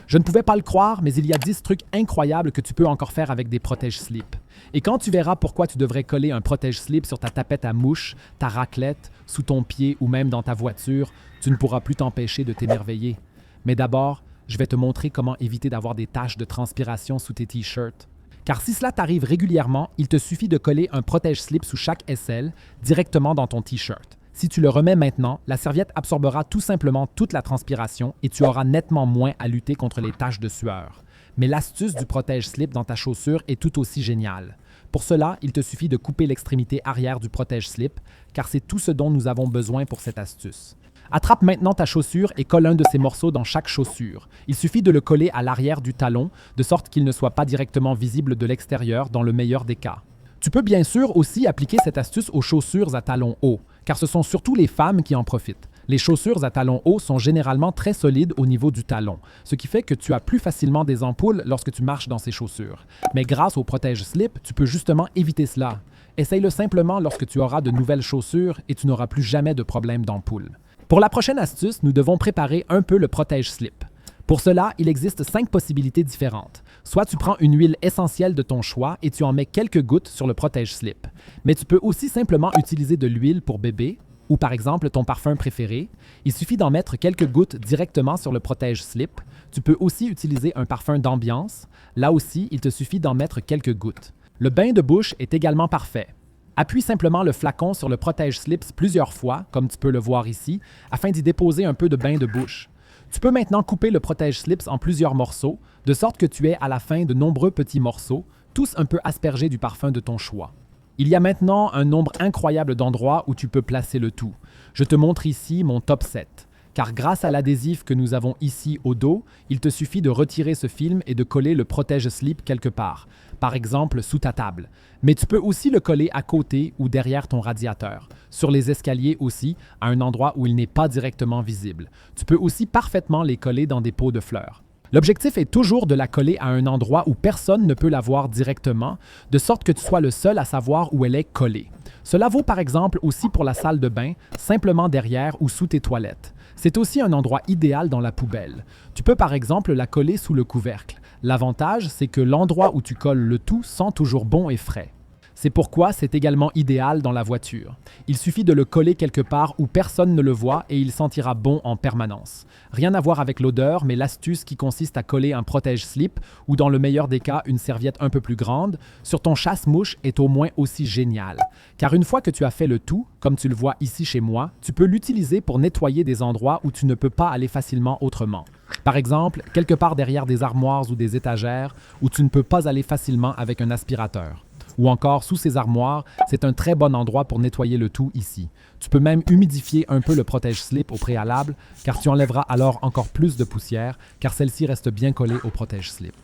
Je ne pouvais pas le croire, mais il y a 10 trucs incroyables que tu peux encore faire avec des protège-slip. Et quand tu verras pourquoi tu devrais coller un protège-slip sur ta tapette à mouches, ta raclette, sous ton pied ou même dans ta voiture, tu ne pourras plus t'empêcher de t'émerveiller. Mais d'abord, je vais te montrer comment éviter d'avoir des taches de transpiration sous tes t-shirts. Car si cela t'arrive régulièrement, il te suffit de coller un protège-slip sous chaque aisselle, directement dans ton t-shirt. Si tu le remets maintenant, la serviette absorbera tout simplement toute la transpiration et tu auras nettement moins à lutter contre les taches de sueur. Mais l'astuce du protège-slip dans ta chaussure est tout aussi géniale. Pour cela, il te suffit de couper l'extrémité arrière du protège-slip, car c'est tout ce dont nous avons besoin pour cette astuce. Attrape maintenant ta chaussure et colle un de ces morceaux dans chaque chaussure. Il suffit de le coller à l'arrière du talon, de sorte qu'il ne soit pas directement visible de l'extérieur dans le meilleur des cas. Tu peux bien sûr aussi appliquer cette astuce aux chaussures à talons hauts, car ce sont surtout les femmes qui en profitent. Les chaussures à talons hauts sont généralement très solides au niveau du talon, ce qui fait que tu as plus facilement des ampoules lorsque tu marches dans ces chaussures. Mais grâce au protège-slip, tu peux justement éviter cela. Essaye-le simplement lorsque tu auras de nouvelles chaussures et tu n'auras plus jamais de problème d'ampoule. Pour la prochaine astuce, nous devons préparer un peu le protège-slip. Pour cela, il existe 5 possibilités différentes. Soit tu prends une huile essentielle de ton choix et tu en mets quelques gouttes sur le protège-slip. Mais tu peux aussi simplement utiliser de l'huile pour bébé ou par exemple ton parfum préféré. Il suffit d'en mettre quelques gouttes directement sur le protège-slip. Tu peux aussi utiliser un parfum d'ambiance. Là aussi, il te suffit d'en mettre quelques gouttes. Le bain de bouche est également parfait. Appuie simplement le flacon sur le protège-slips plusieurs fois, comme tu peux le voir ici, afin d'y déposer un peu de bain de bouche. Tu peux maintenant couper le protège-slips en plusieurs morceaux, de sorte que tu aies à la fin de nombreux petits morceaux, tous un peu aspergés du parfum de ton choix. Il y a maintenant un nombre incroyable d'endroits où tu peux placer le tout. Je te montre ici mon top 7. Car grâce à l'adhésif que nous avons ici au dos, il te suffit de retirer ce film et de coller le protège-slip quelque part, par exemple sous ta table. Mais tu peux aussi le coller à côté ou derrière ton radiateur, sur les escaliers aussi, à un endroit où il n'est pas directement visible. Tu peux aussi parfaitement les coller dans des pots de fleurs. L'objectif est toujours de la coller à un endroit où personne ne peut la voir directement, de sorte que tu sois le seul à savoir où elle est collée. Cela vaut par exemple aussi pour la salle de bain, simplement derrière ou sous tes toilettes. C'est aussi un endroit idéal dans la poubelle. Tu peux par exemple la coller sous le couvercle. L'avantage, c'est que l'endroit où tu colles le tout sent toujours bon et frais. C'est pourquoi c'est également idéal dans la voiture. Il suffit de le coller quelque part où personne ne le voit et il sentira bon en permanence. Rien à voir avec l'odeur, mais l'astuce qui consiste à coller un protège-slip ou dans le meilleur des cas une serviette un peu plus grande sur ton chasse-mouche est au moins aussi génial. Car une fois que tu as fait le tout, comme tu le vois ici chez moi, tu peux l'utiliser pour nettoyer des endroits où tu ne peux pas aller facilement autrement. Par exemple, quelque part derrière des armoires ou des étagères où tu ne peux pas aller facilement avec un aspirateur. Ou encore sous ces armoires, c'est un très bon endroit pour nettoyer le tout ici. Tu peux même humidifier un peu le protège-slip au préalable, car tu enlèveras alors encore plus de poussière, car celle-ci reste bien collée au protège-slip.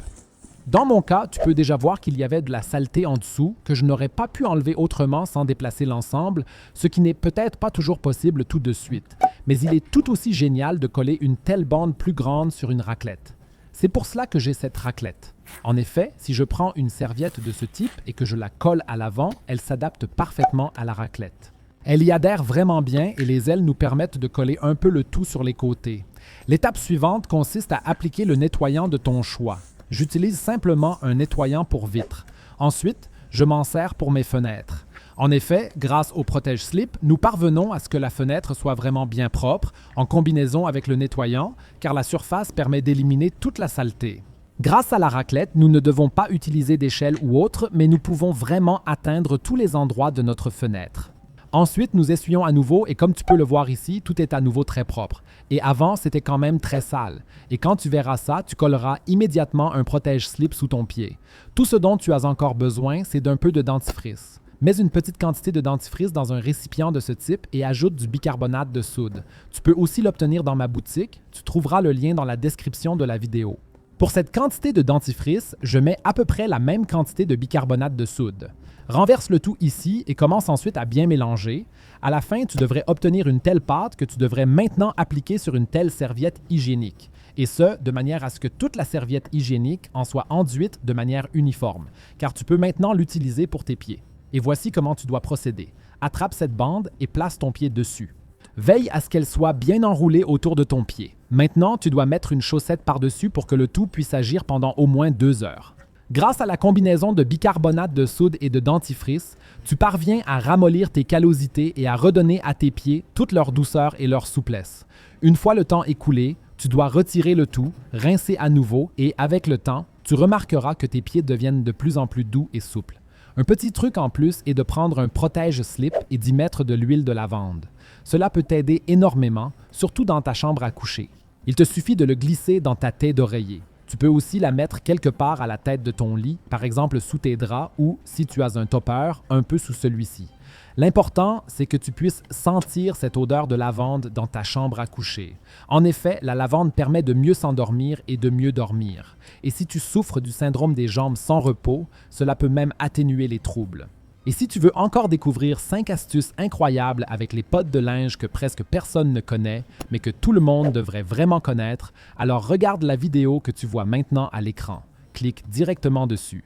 Dans mon cas, tu peux déjà voir qu'il y avait de la saleté en dessous que je n'aurais pas pu enlever autrement sans déplacer l'ensemble, ce qui n'est peut-être pas toujours possible tout de suite. Mais il est tout aussi génial de coller une telle bande plus grande sur une raclette. C'est pour cela que j'ai cette raclette. En effet, si je prends une serviette de ce type et que je la colle à l'avant, elle s'adapte parfaitement à la raclette. Elle y adhère vraiment bien et les ailes nous permettent de coller un peu le tout sur les côtés. L'étape suivante consiste à appliquer le nettoyant de ton choix. J'utilise simplement un nettoyant pour vitres. Ensuite, je m'en sers pour mes fenêtres. En effet, grâce au protège-slip, nous parvenons à ce que la fenêtre soit vraiment bien propre, en combinaison avec le nettoyant, car la surface permet d'éliminer toute la saleté. Grâce à la raclette, nous ne devons pas utiliser d'échelle ou autre, mais nous pouvons vraiment atteindre tous les endroits de notre fenêtre. Ensuite, nous essuyons à nouveau et comme tu peux le voir ici, tout est à nouveau très propre. Et avant, c'était quand même très sale. Et quand tu verras ça, tu colleras immédiatement un protège-slip sous ton pied. Tout ce dont tu as encore besoin, c'est d'un peu de dentifrice. Mets une petite quantité de dentifrice dans un récipient de ce type et ajoute du bicarbonate de soude. Tu peux aussi l'obtenir dans ma boutique. Tu trouveras le lien dans la description de la vidéo. Pour cette quantité de dentifrice, je mets à peu près la même quantité de bicarbonate de soude. Renverse le tout ici et commence ensuite à bien mélanger. À la fin, tu devrais obtenir une telle pâte que tu devrais maintenant appliquer sur une telle serviette hygiénique. Et ce, de manière à ce que toute la serviette hygiénique en soit enduite de manière uniforme, car tu peux maintenant l'utiliser pour tes pieds. Et voici comment tu dois procéder. Attrape cette bande et place ton pied dessus. Veille à ce qu'elle soit bien enroulée autour de ton pied. Maintenant, tu dois mettre une chaussette par-dessus pour que le tout puisse agir pendant au moins 2 heures. Grâce à la combinaison de bicarbonate de soude et de dentifrice, tu parviens à ramollir tes callosités et à redonner à tes pieds toute leur douceur et leur souplesse. Une fois le temps écoulé, tu dois retirer le tout, rincer à nouveau et, avec le temps, tu remarqueras que tes pieds deviennent de plus en plus doux et souples. Un petit truc en plus est de prendre un protège-slip et d'y mettre de l'huile de lavande. Cela peut t'aider énormément, surtout dans ta chambre à coucher. Il te suffit de le glisser dans ta tête d'oreiller. Tu peux aussi la mettre quelque part à la tête de ton lit, par exemple sous tes draps ou, si tu as un topper, un peu sous celui-ci. L'important, c'est que tu puisses sentir cette odeur de lavande dans ta chambre à coucher. En effet, la lavande permet de mieux s'endormir et de mieux dormir. Et si tu souffres du syndrome des jambes sans repos, cela peut même atténuer les troubles. Et si tu veux encore découvrir 5 astuces incroyables avec les pottes de linge que presque personne ne connaît, mais que tout le monde devrait vraiment connaître, alors regarde la vidéo que tu vois maintenant à l'écran. Clique directement dessus.